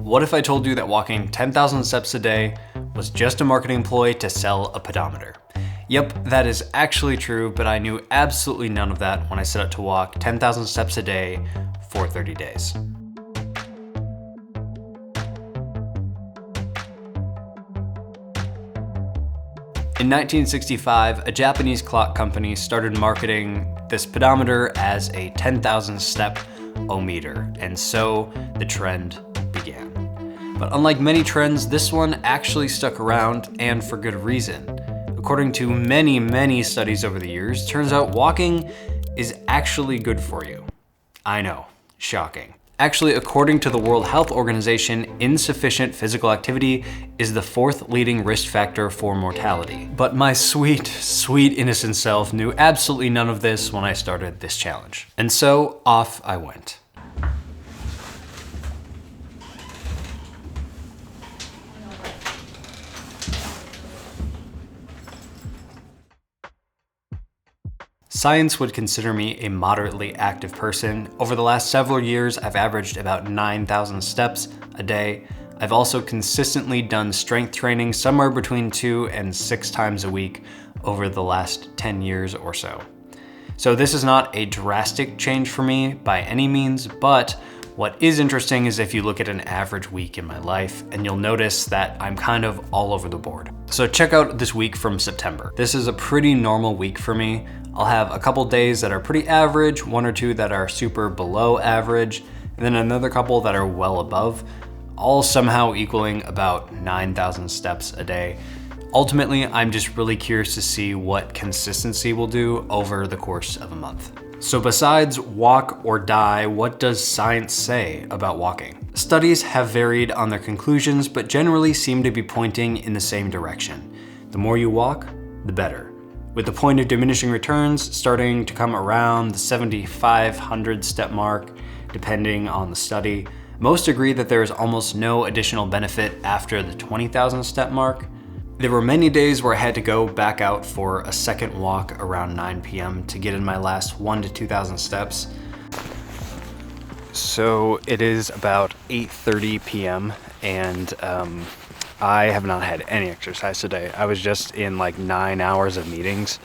What if I told you that walking 10,000 steps a day was just a marketing ploy to sell a pedometer? Yep, that is actually true, but I knew absolutely none of that when I set out to walk 10,000 steps a day for 30 days. In 1965, a Japanese clock company started marketing this pedometer as a 10,000 step o-meter, and so the trend began. But unlike many trends, this one actually stuck around, and for good reason. According to many, many studies over the years, turns out walking is actually good for you. I know, shocking. Actually, according to the World Health Organization, insufficient physical activity is the 4th leading risk factor for mortality. But my sweet, sweet innocent self knew absolutely none of this when I started this challenge. And so off I went. Science would consider me a moderately active person. Over the last several years, I've averaged about 9,000 steps a day. I've also consistently done strength training somewhere between 2 and 6 times a week over the last 10 years or so. So this is not a drastic change for me by any means, but what is interesting is if you look at an average week in my life, and you'll notice that I'm kind of all over the board. So check out this week from September. This is a pretty normal week for me. I'll have a couple days that are pretty average, 1 or 2 that are super below average, and then another couple that are well above, all somehow equaling about 9,000 steps a day. Ultimately, I'm just really curious to see what consistency will do over the course of a month. So besides walk or die, what does science say about walking? Studies have varied on their conclusions, but generally seem to be pointing in the same direction. The more you walk, the better. With the point of diminishing returns starting to come around the 7,500 step mark, depending on the study. Most agree that there is almost no additional benefit after the 20,000 step mark. There were many days where I had to go back out for a second walk around 9 p.m. to get in my last 1,000 to 2,000 steps. So it is about 8:30 p.m. and I have not had any exercise today. I was just in like 9 hours of meetings,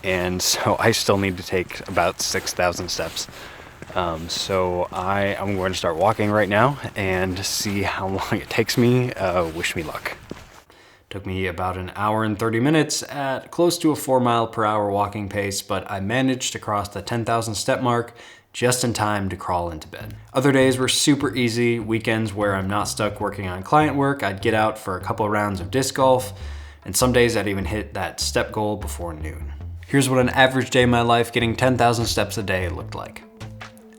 and so I still need to take about 6,000 steps. So I'm going to start walking right now and see how long it takes me. Wish me luck. Took me about 1 hour and 30 minutes at close to a 4 mile per hour walking pace, but I managed to cross the 10,000 step mark just in time to crawl into bed. Other days were super easy. Weekends where I'm not stuck working on client work, I'd get out for a couple of rounds of disc golf, and some days I'd even hit that step goal before noon. Here's what an average day in my life getting 10,000 steps a day looked like.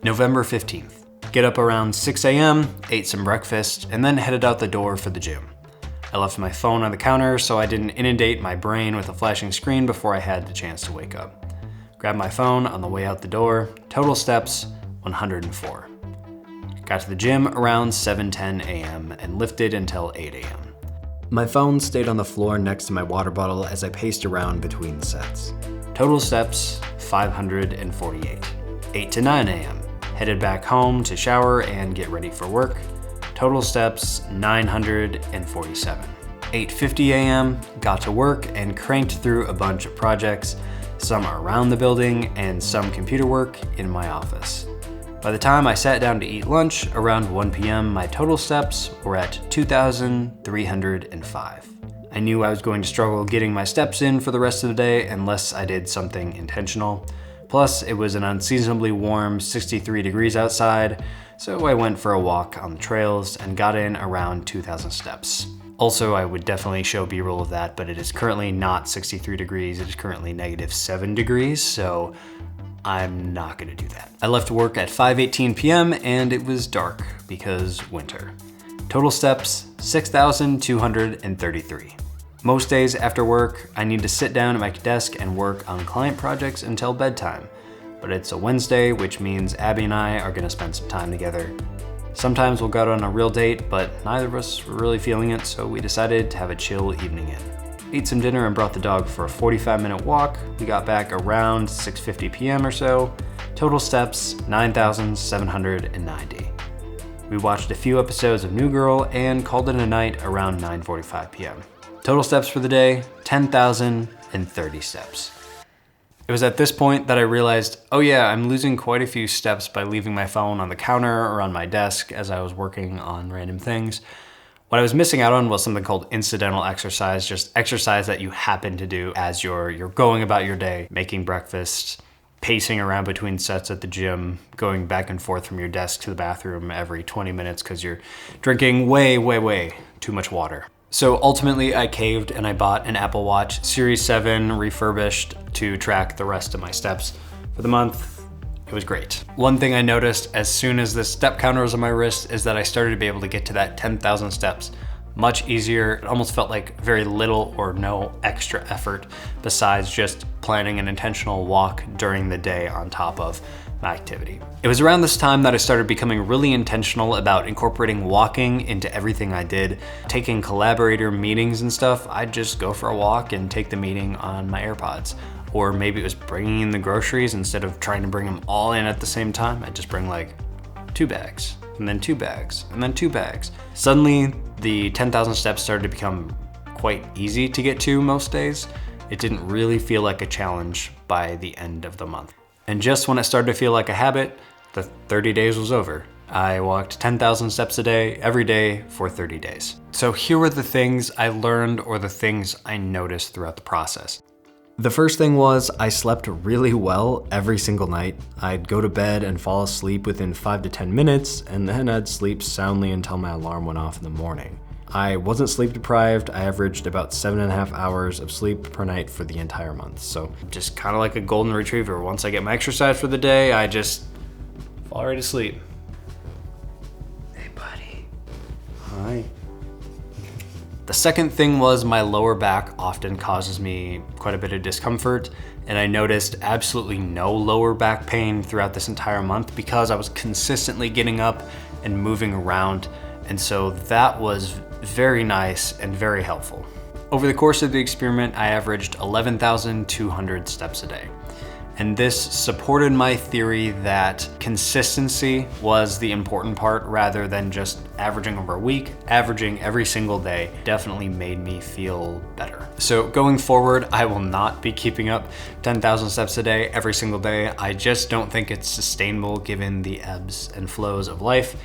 November 15th. Get up around 6 a.m., ate some breakfast, and then headed out the door for the gym. I left my phone on the counter so I didn't inundate my brain with a flashing screen before I had the chance to wake up. Grabbed my phone on the way out the door. Total steps, 104. Got to the gym around 7:10 a.m. and lifted until 8 a.m. My phone stayed on the floor next to my water bottle as I paced around between sets. Total steps, 548. 8 to 9 a.m. Headed back home to shower and get ready for work. Total steps, 947. 8:50 a.m., got to work and cranked through a bunch of projects, some around the building and some computer work in my office. By the time I sat down to eat lunch around 1 p.m., my total steps were at 2,305. I knew I was going to struggle getting my steps in for the rest of the day unless I did something intentional. Plus, it was an unseasonably warm 63 degrees outside, so I went for a walk on the trails and got in around 2,000 steps. Also, I would definitely show B-roll of that, but it is currently not 63 degrees, it is currently -7 degrees, so I'm not gonna do that. I left work at 5:18 p.m. and it was dark because winter. Total steps, 6,233. Most days after work, I need to sit down at my desk and work on client projects until bedtime. But it's a Wednesday, which means Abby and I are gonna spend some time together. Sometimes we'll go out on a real date, but neither of us were really feeling it, so we decided to have a chill evening in. Ate some dinner and brought the dog for a 45-minute walk. We got back around 6:50 p.m. or so. Total steps, 9,790. We watched a few episodes of New Girl and called it a night around 9:45 p.m. Total steps for the day, 10,030 steps. It was at this point that I realized, oh yeah, I'm losing quite a few steps by leaving my phone on the counter or on my desk as I was working on random things. What I was missing out on was something called incidental exercise, just exercise that you happen to do as you're going about your day, making breakfast, pacing around between sets at the gym, going back and forth from your desk to the bathroom every 20 minutes because you're drinking way too much water. So ultimately I caved and I bought an Apple Watch Series 7 refurbished to track the rest of my steps for the month. It was great. One thing I noticed as soon as the step counter was on my wrist is that I started to be able to get to that 10,000 steps much easier. It almost felt like very little or no extra effort besides just planning an intentional walk during the day on top of my activity. It was around this time that I started becoming really intentional about incorporating walking into everything I did. Taking collaborator meetings and stuff, I'd just go for a walk and take the meeting on my AirPods. Or maybe it was bringing in the groceries instead of trying to bring them all in at the same time. I'd just bring like 2 bags, and then 2 bags, and then 2 bags. Suddenly, the 10,000 steps started to become quite easy to get to most days. It didn't really feel like a challenge by the end of the month. And just when it started to feel like a habit, the 30 days was over. I walked 10,000 steps a day, every day for 30 days. So here were the things I learned or the things I noticed throughout the process. The first thing was I slept really well every single night. I'd go to bed and fall asleep within 5 to 10 minutes, and then I'd sleep soundly until my alarm went off in the morning. I wasn't sleep deprived. I averaged about 7.5 hours of sleep per night for the entire month. So just kind of like a golden retriever. Once I get my exercise for the day, I just fall right asleep. Hey buddy. Hi. The second thing was my lower back often causes me quite a bit of discomfort, and I noticed absolutely no lower back pain throughout this entire month because I was consistently getting up and moving around, and so that was very nice and very helpful. Over the course of the experiment, I averaged 11,200 steps a day. And this supported my theory that consistency was the important part rather than just averaging over a week. Averaging every single day definitely made me feel better. So going forward, I will not be keeping up 10,000 steps a day every single day. I just don't think it's sustainable given the ebbs and flows of life.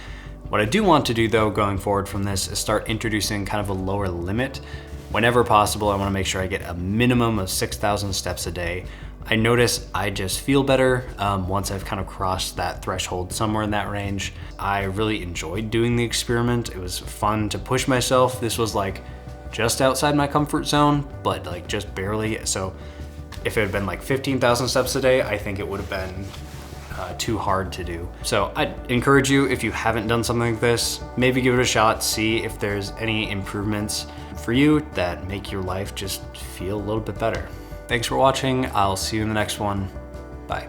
What I do want to do though, going forward from this, is start introducing kind of a lower limit. Whenever possible, I want to make sure I get a minimum of 6,000 steps a day. I notice I just feel better once I've kind of crossed that threshold somewhere in that range. I really enjoyed doing the experiment. It was fun to push myself. This was like just outside my comfort zone, but like just barely. So if it had been like 15,000 steps a day, I think it would have been too hard to do. So I'd encourage you, if you haven't done something like this, maybe give it a shot, see if there's any improvements for you that make your life just feel a little bit better. Thanks for watching. I'll see you in the next one. Bye.